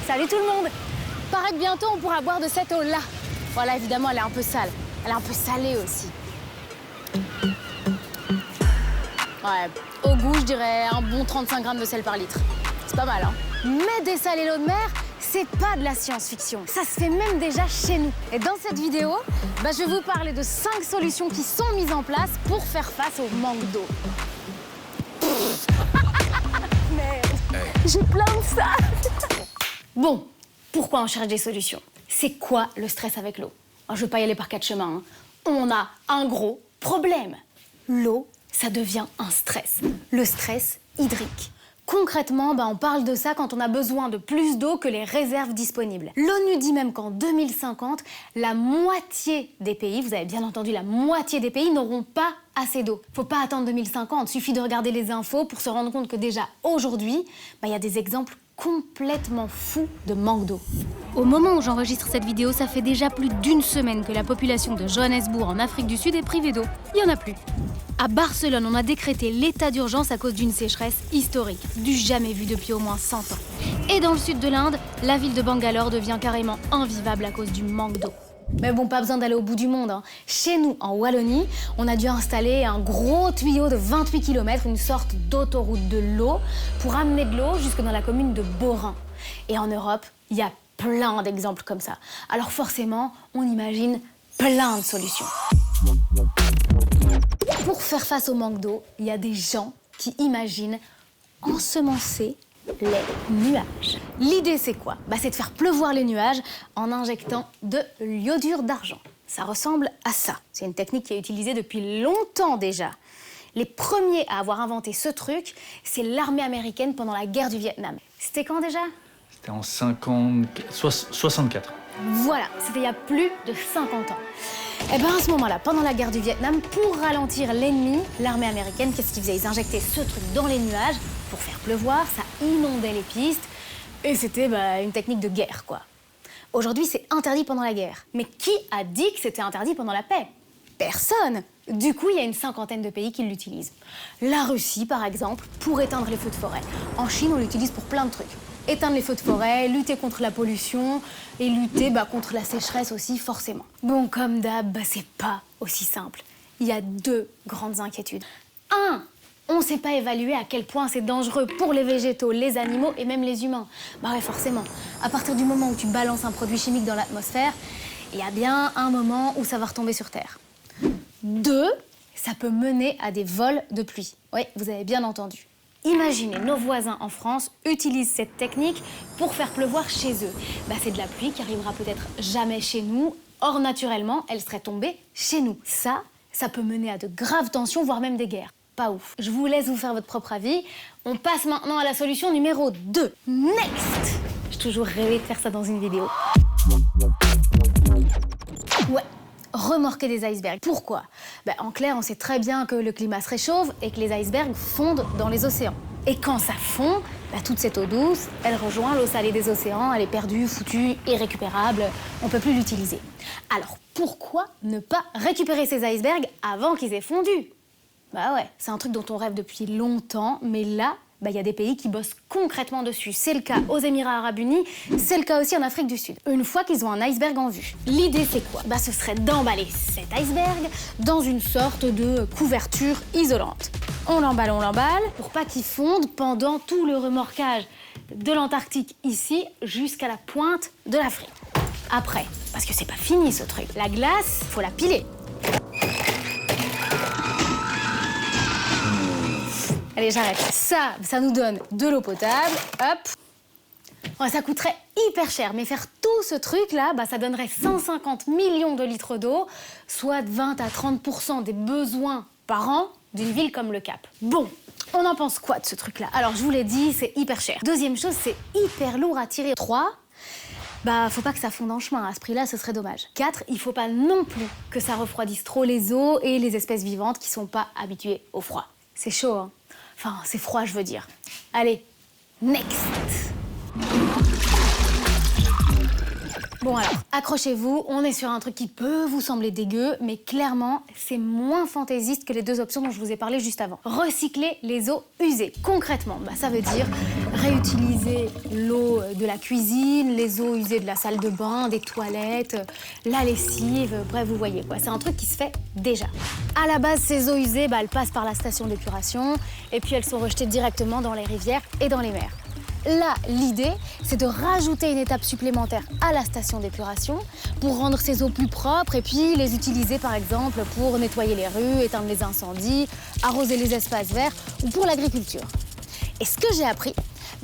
Salut tout le monde! Paraît que bientôt on pourra boire de cette eau-là. Voilà, évidemment, elle est un peu sale. Elle est un peu salée aussi. Ouais, au goût, je dirais un bon 35 grammes de sel par litre. C'est pas mal, hein? Mais dessaler l'eau de mer, c'est pas de la science-fiction. Ça se fait même déjà chez nous. Et dans cette vidéo, je vais vous parler de 5 solutions qui sont mises en place pour faire face au manque d'eau. Merde, j'ai plein de ça. Bon, pourquoi on cherche des solutions? C'est quoi le stress avec l'eau? Je veux pas y aller par 4 chemins, hein. On a un gros problème. L'eau, ça devient un stress. Le stress hydrique. Concrètement, on parle de ça quand on a besoin de plus d'eau que les réserves disponibles. L'ONU dit même qu'en 2050, la moitié des pays, vous avez bien entendu, la moitié des pays n'auront pas assez d'eau. Faut pas attendre 2050, suffit de regarder les infos pour se rendre compte que déjà aujourd'hui, il y a des exemples complètement fous de manque d'eau. Au moment où j'enregistre cette vidéo, ça fait déjà plus d'une semaine que la population de Johannesburg en Afrique du Sud est privée d'eau. Il n'y en a plus. À Barcelone, on a décrété l'état d'urgence à cause d'une sécheresse historique, du jamais vu depuis au moins 100 ans. Et dans le sud de l'Inde, la ville de Bangalore devient carrément invivable à cause du manque d'eau. Mais bon, pas besoin d'aller au bout du monde, hein. Chez nous, en Wallonie, on a dû installer un gros tuyau de 28 km, une sorte d'autoroute de l'eau, pour amener de l'eau jusque dans la commune de Borin. Et en Europe, il y a plein d'exemples comme ça. Alors forcément, on imagine plein de solutions. Pour faire face au manque d'eau, il y a des gens qui imaginent ensemencer les nuages. L'idée, c'est quoi? C'est de faire pleuvoir les nuages en injectant de l'iodure d'argent. Ça ressemble à ça. C'est une technique qui est utilisée depuis longtemps déjà. Les premiers à avoir inventé ce truc, c'est l'armée américaine pendant la guerre du Vietnam. C'était quand déjà? C'était en 64. Voilà, c'était il y a plus de 50 ans. Et à ce moment-là, pendant la guerre du Vietnam, pour ralentir l'ennemi, l'armée américaine, qu'est-ce qu'ils faisaient? Ils injectaient ce truc dans les nuages pour faire pleuvoir, ça inondait les pistes, et c'était une technique de guerre, quoi. Aujourd'hui, c'est interdit pendant la guerre. Mais qui a dit que c'était interdit pendant la paix? Personne. Du coup, il y a une 50aine de pays qui l'utilisent. La Russie, par exemple, pour éteindre les feux de forêt. En Chine, on l'utilise pour plein de trucs. Éteindre les feux de forêt, lutter contre la pollution et lutter contre la sécheresse aussi, forcément. Bon, comme d'hab, c'est pas aussi simple. Il y a 2 grandes inquiétudes. 1, on sait pas évaluer à quel point c'est dangereux pour les végétaux, les animaux et même les humains. Ouais, forcément. À partir du moment où tu balances un produit chimique dans l'atmosphère, il y a bien un moment où ça va retomber sur Terre. 2, ça peut mener à des vols de pluie. Oui, vous avez bien entendu. Imaginez, nos voisins en France utilisent cette technique pour faire pleuvoir chez eux. C'est de la pluie qui arrivera peut-être jamais chez nous. Or, naturellement, elle serait tombée chez nous. Ça peut mener à de graves tensions, voire même des guerres. Pas ouf. Je vous laisse vous faire votre propre avis. On passe maintenant à la solution numéro 2. Next! J'ai toujours rêvé de faire ça dans une vidéo. Ouais. Remorquer des icebergs. Pourquoi? En clair, on sait très bien que le climat se réchauffe et que les icebergs fondent dans les océans. Et quand ça fond, toute cette eau douce, elle rejoint l'eau salée des océans, elle est perdue, foutue, irrécupérable, on peut plus l'utiliser. Alors pourquoi ne pas récupérer ces icebergs avant qu'ils aient fondu? Ouais, c'est un truc dont on rêve depuis longtemps, mais là, il y a des pays qui bossent concrètement dessus. C'est le cas aux Émirats Arabes Unis, c'est le cas aussi en Afrique du Sud. Une fois qu'ils ont un iceberg en vue, l'idée c'est quoi? Ce serait d'emballer cet iceberg dans une sorte de couverture isolante. On l'emballe pour pas qu'il fonde pendant tout le remorquage de l'Antarctique ici jusqu'à la pointe de l'Afrique. Après, parce que c'est pas fini ce truc, la glace, faut la piler. Allez, j'arrête. Ça nous donne de l'eau potable. Hop. Ça coûterait hyper cher, mais faire tout ce truc-là, ça donnerait 150 millions de litres d'eau, soit 20 à 30% des besoins par an d'une ville comme le Cap. Bon, on en pense quoi de ce truc-là? Alors, je vous l'ai dit, c'est hyper cher. Deuxième chose, c'est hyper lourd à tirer. 3, faut pas que ça fonde en chemin. À ce prix-là, ce serait dommage. 4, il faut pas non plus que ça refroidisse trop les eaux et les espèces vivantes qui sont pas habituées au froid. C'est chaud, hein? Enfin, c'est froid, je veux dire. Allez, next! Bon alors, accrochez-vous, on est sur un truc qui peut vous sembler dégueu, mais clairement, c'est moins fantaisiste que les deux options dont je vous ai parlé juste avant. Recycler les eaux usées. Concrètement, ça veut dire réutiliser l'eau de la cuisine, les eaux usées de la salle de bain, des toilettes, la lessive, bref, vous voyez quoi. C'est un truc qui se fait déjà. À la base, ces eaux usées, elles passent par la station d'épuration et puis elles sont rejetées directement dans les rivières et dans les mers. Là, l'idée, c'est de rajouter une étape supplémentaire à la station d'épuration pour rendre ces eaux plus propres et puis les utiliser par exemple pour nettoyer les rues, éteindre les incendies, arroser les espaces verts ou pour l'agriculture. Et ce que j'ai appris,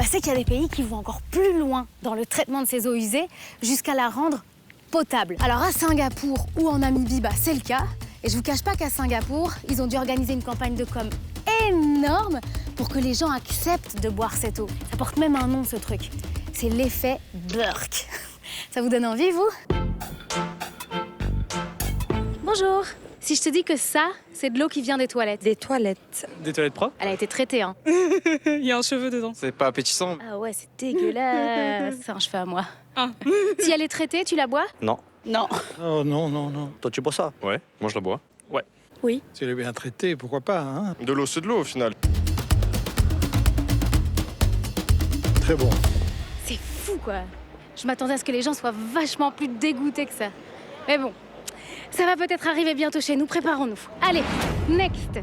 c'est qu'il y a des pays qui vont encore plus loin dans le traitement de ces eaux usées jusqu'à la rendre potable. Alors à Singapour ou en Namibie, c'est le cas. Et je vous cache pas qu'à Singapour, ils ont dû organiser une campagne de com énorme pour que les gens acceptent de boire cette eau. Ça porte même un nom, ce truc. C'est l'effet Burke. Ça vous donne envie, vous? Bonjour. Si je te dis que ça, c'est de l'eau qui vient des toilettes. Des toilettes. Des toilettes propres? Elle a été traitée, hein. Il y a un cheveu dedans. C'est pas appétissant. Ah ouais, c'est dégueulasse. C'est un cheveu à moi. Ah. Si elle est traitée, tu la bois? Non. Non. Oh non, non, non. Toi, tu bois ça? Ouais, moi je la bois. Oui. Si elle est bien traitée, pourquoi pas, hein? De l'eau, c'est de l'eau au final. Très bon. C'est fou, quoi. Je m'attendais à ce que les gens soient vachement plus dégoûtés que ça. Mais bon, ça va peut-être arriver bientôt chez nous, préparons-nous. Allez, next.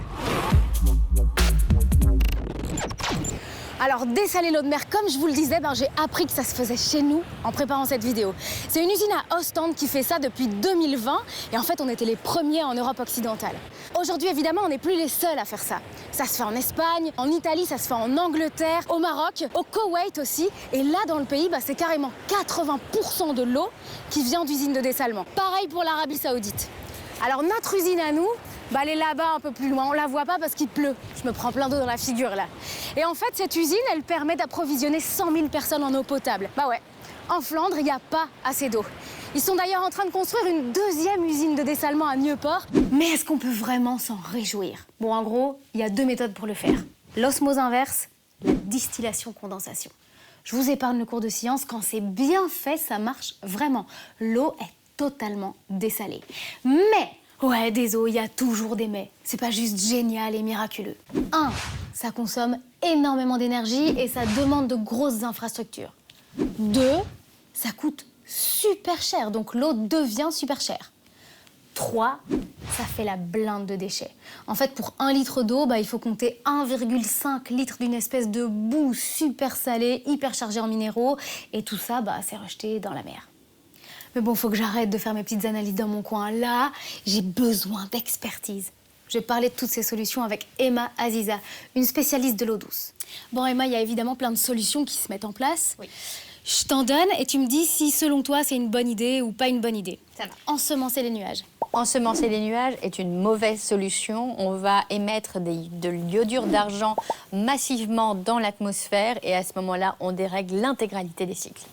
Alors, dessaler l'eau de mer, comme je vous le disais, j'ai appris que ça se faisait chez nous en préparant cette vidéo. C'est une usine à Ostende qui fait ça depuis 2020 et en fait, on était les premiers en Europe occidentale. Aujourd'hui, évidemment, on n'est plus les seuls à faire ça. Ça se fait en Espagne, en Italie, ça se fait en Angleterre, au Maroc, au Koweït aussi. Et là, dans le pays, c'est carrément 80% de l'eau qui vient d'usines de dessalement. Pareil pour l'Arabie Saoudite. Alors, notre usine à nous, elle est là-bas un peu plus loin. On la voit pas parce qu'il pleut. Je me prends plein d'eau dans la figure là. Et en fait, cette usine, elle permet d'approvisionner 100 000 personnes en eau potable. Ouais, en Flandre, il n'y a pas assez d'eau. Ils sont d'ailleurs en train de construire une deuxième usine de dessalement à Nieuport. Mais est-ce qu'on peut vraiment s'en réjouir? Bon, en gros, il y a deux méthodes pour le faire. L'osmose inverse, la distillation-condensation. Je vous épargne le cours de science. Quand c'est bien fait, ça marche vraiment. L'eau est totalement dessalée. Mais ouais, des eaux, il y a toujours des mais. C'est pas juste génial et miraculeux. 1. Ça consomme énormément d'énergie et ça demande de grosses infrastructures. 2. Ça coûte super cher, donc l'eau devient super chère. 3. Ça fait la blinde de déchets. En fait, pour 1 litre d'eau, il faut compter 1,5 litre d'une espèce de boue super salée, hyper chargée en minéraux. Et tout ça, c'est rejeté dans la mer. Mais bon, faut que j'arrête de faire mes petites analyses dans mon coin. Là, j'ai besoin d'expertise. Je vais parler de toutes ces solutions avec Emma Aziza, une spécialiste de l'eau douce. Bon, Emma, il y a évidemment plein de solutions qui se mettent en place. Oui. Je t'en donne et tu me dis si, selon toi, c'est une bonne idée ou pas une bonne idée. Ça va. Ensemencer les nuages. Ensemencer les nuages est une mauvaise solution. On va émettre de l'iodure d'argent massivement dans l'atmosphère et à ce moment-là, on dérègle l'intégralité des cycles.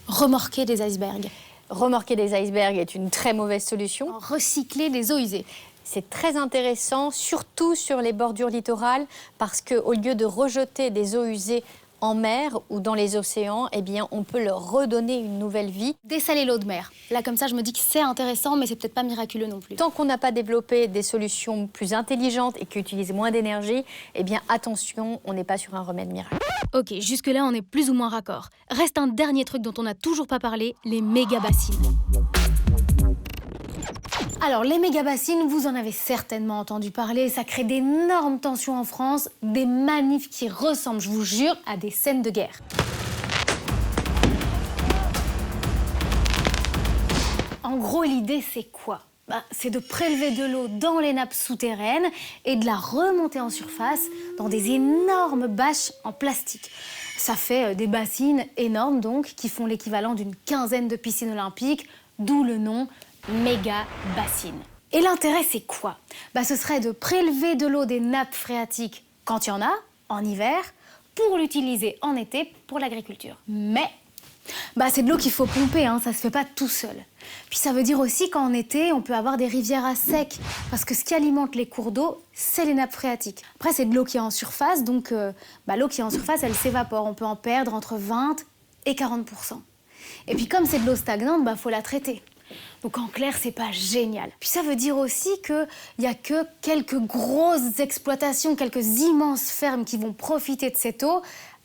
Remorquer des icebergs. Remorquer des icebergs est une très mauvaise solution. Recycler les eaux usées. C'est très intéressant, surtout sur les bordures littorales, parce qu'au lieu de rejeter des eaux usées en mer ou dans les océans, on peut leur redonner une nouvelle vie. Dessaler l'eau de mer. Là, comme ça, je me dis que c'est intéressant, mais c'est peut-être pas miraculeux non plus. Tant qu'on n'a pas développé des solutions plus intelligentes et qui utilisent moins d'énergie, attention, on n'est pas sur un remède miracle. Ok, jusque-là, on est plus ou moins raccord. Reste un dernier truc dont on n'a toujours pas parlé, les méga-bassines. Alors, les méga-bassines, vous en avez certainement entendu parler. Ça crée d'énormes tensions en France, des manifs qui ressemblent, je vous jure, à des scènes de guerre. En gros, l'idée, c'est quoi? C'est de prélever de l'eau dans les nappes souterraines et de la remonter en surface dans des énormes bâches en plastique. Ça fait des bassines énormes, donc, qui font l'équivalent d'une quinzaine de piscines olympiques, d'où le nom méga bassine. Et l'intérêt, c'est quoi? Ce serait de prélever de l'eau des nappes phréatiques quand il y en a, en hiver, pour l'utiliser en été pour l'agriculture. Mais c'est de l'eau qu'il faut pomper, ça se fait pas tout seul. Puis ça veut dire aussi qu'en été, on peut avoir des rivières à sec, parce que ce qui alimente les cours d'eau, c'est les nappes phréatiques. Après, c'est de l'eau qui est en surface, donc l'eau qui est en surface, elle s'évapore. On peut en perdre entre 20 et 40%. Et puis comme c'est de l'eau stagnante, faut la traiter. Donc en clair, c'est pas génial. Puis ça veut dire aussi qu'il n'y a que quelques grosses exploitations, quelques immenses fermes qui vont profiter de cette eau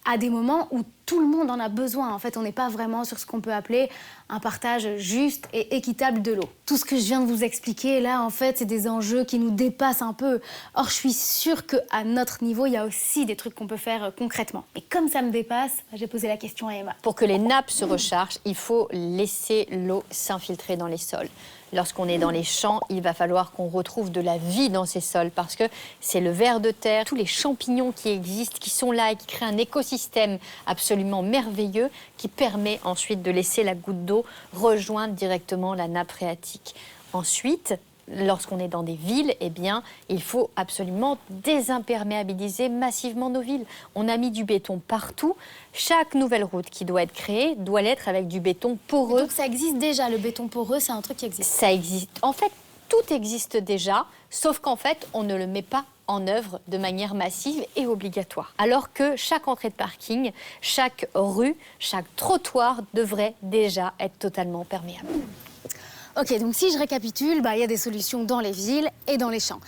à des moments où tout le monde en a besoin. En fait, on n'est pas vraiment sur ce qu'on peut appeler un partage juste et équitable de l'eau. Tout ce que je viens de vous expliquer, là, en fait, c'est des enjeux qui nous dépassent un peu. Or, je suis sûre qu'à notre niveau, il y a aussi des trucs qu'on peut faire concrètement. Et comme ça me dépasse, j'ai posé la question à Emma. Pour que les nappes se rechargent, il faut laisser l'eau s'infiltrer dans les sols. Lorsqu'on est dans les champs, il va falloir qu'on retrouve de la vie dans ces sols parce que c'est le ver de terre, tous les champignons qui existent, qui sont là et qui créent un écosystème absolument merveilleux qui permet ensuite de laisser la goutte d'eau rejoindre directement la nappe phréatique. Ensuite, lorsqu'on est dans des villes, eh bien, il faut absolument désimperméabiliser massivement nos villes. On a mis du béton partout. Chaque nouvelle route qui doit être créée doit l'être avec du béton poreux. Donc ça existe déjà, le béton poreux, c'est un truc qui existe. Ça existe. En fait, tout existe déjà, sauf qu'en fait, on ne le met pas en œuvre de manière massive et obligatoire. Alors que chaque entrée de parking, chaque rue, chaque trottoir devrait déjà être totalement perméable. Ok, donc si je récapitule, il y a des solutions dans les villes et dans les champs.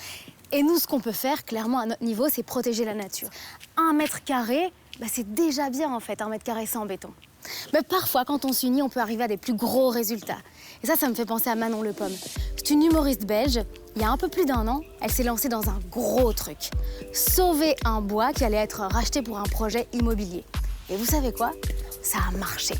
Et nous, ce qu'on peut faire, clairement, à notre niveau, c'est protéger la nature. 1 mètre carré, c'est déjà bien, en fait, 1 mètre carré sans béton. Mais parfois, quand on s'unit, on peut arriver à des plus gros résultats. Et ça me fait penser à Manon Le Pomme. C'est une humoriste belge. Il y a un peu plus d'1 an, elle s'est lancée dans un gros truc. Sauver un bois qui allait être racheté pour un projet immobilier. Et vous savez quoi ? Ça a marché.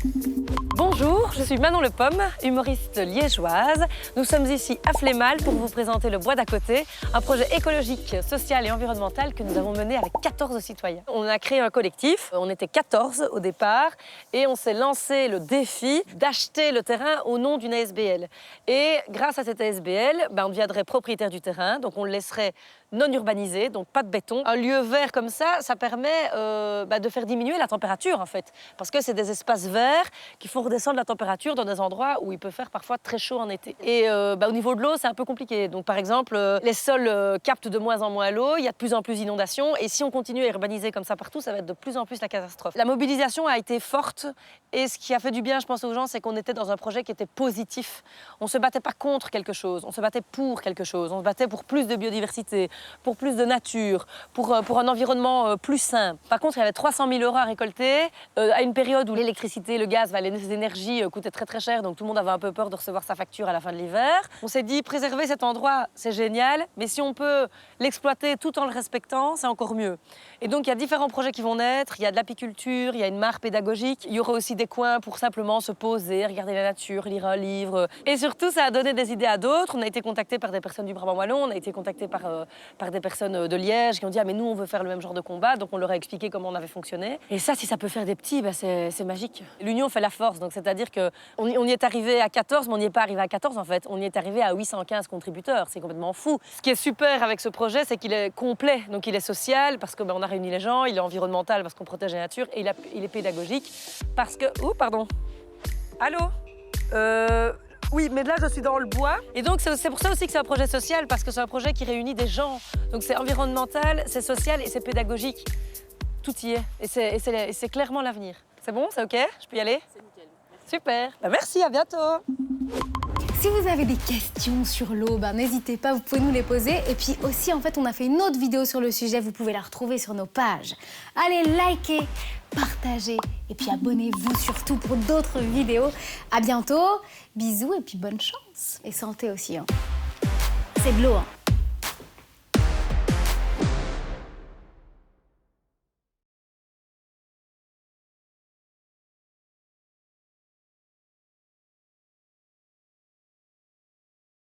Bonjour, je suis Manon Le Pomme, humoriste liégeoise. Nous sommes ici à Flémal pour vous présenter Le Bois d'à côté, un projet écologique, social et environnemental que nous avons mené avec 14 citoyens. On a créé un collectif, on était 14 au départ et on s'est lancé le défi d'acheter le terrain au nom d'une ASBL. Et grâce à cette ASBL, on deviendrait propriétaire du terrain, donc on le laisserait non urbanisé, donc pas de béton. Un lieu vert comme ça permet de faire diminuer la température en fait, parce que c'est des espaces verts qui font redescendre la température dans des endroits où il peut faire parfois très chaud en été. Et au niveau de l'eau, c'est un peu compliqué. Donc par exemple, les sols captent de moins en moins l'eau, il y a de plus en plus d'inondations, et si on continue à urbaniser comme ça partout, ça va être de plus en plus la catastrophe. La mobilisation a été forte, et ce qui a fait du bien, je pense, aux gens, c'est qu'on était dans un projet qui était positif. On se battait pas contre quelque chose, on se battait pour quelque chose, on se battait pour plus de biodiversité, pour plus de nature, pour un environnement plus sain. Par contre, il y avait 300 000 € à récolter à une période où l'électricité, le gaz, les énergies coûtaient très très cher, donc tout le monde avait un peu peur de recevoir sa facture à la fin de l'hiver. On s'est dit, préserver cet endroit, c'est génial, mais si on peut l'exploiter tout en le respectant, c'est encore mieux. Et donc, il y a différents projets qui vont naître, il y a de l'apiculture, il y a une mare pédagogique, il y aura aussi des coins pour simplement se poser, regarder la nature, lire un livre. Et surtout, ça a donné des idées à d'autres. On a été contactés par des personnes du Brabant Wallon, on a été contactés par des personnes de Liège qui ont dit « Ah, mais nous, on veut faire le même genre de combat », donc on leur a expliqué comment on avait fonctionné. Et ça, si ça peut faire des petits, c'est magique. L'union fait la force, donc c'est-à-dire qu'on y est arrivé à 14, mais on n'y est pas arrivé à 14 en fait. On y est arrivé à 815 contributeurs, c'est complètement fou. Ce qui est super avec ce projet, c'est qu'il est complet, donc il est social, parce qu'on a réuni les gens, il est environnemental, parce qu'on protège la nature, et il est pédagogique, parce que... Oh, pardon. Allô Oui, mais là, je suis dans le bois. Et donc, c'est pour ça aussi que c'est un projet social, parce que c'est un projet qui réunit des gens. Donc, c'est environnemental, c'est social et c'est pédagogique. Tout y est. Et c'est clairement l'avenir. C'est bon? C'est OK? Je peux y aller? C'est nickel. Super. Merci, à bientôt. Si vous avez des questions sur l'eau, n'hésitez pas, vous pouvez nous les poser. Et puis aussi, en fait, on a fait une autre vidéo sur le sujet, vous pouvez la retrouver sur nos pages. Allez, likez, partagez et puis abonnez-vous surtout pour d'autres vidéos. À bientôt, bisous et puis bonne chance. Et santé aussi. C'est de l'eau.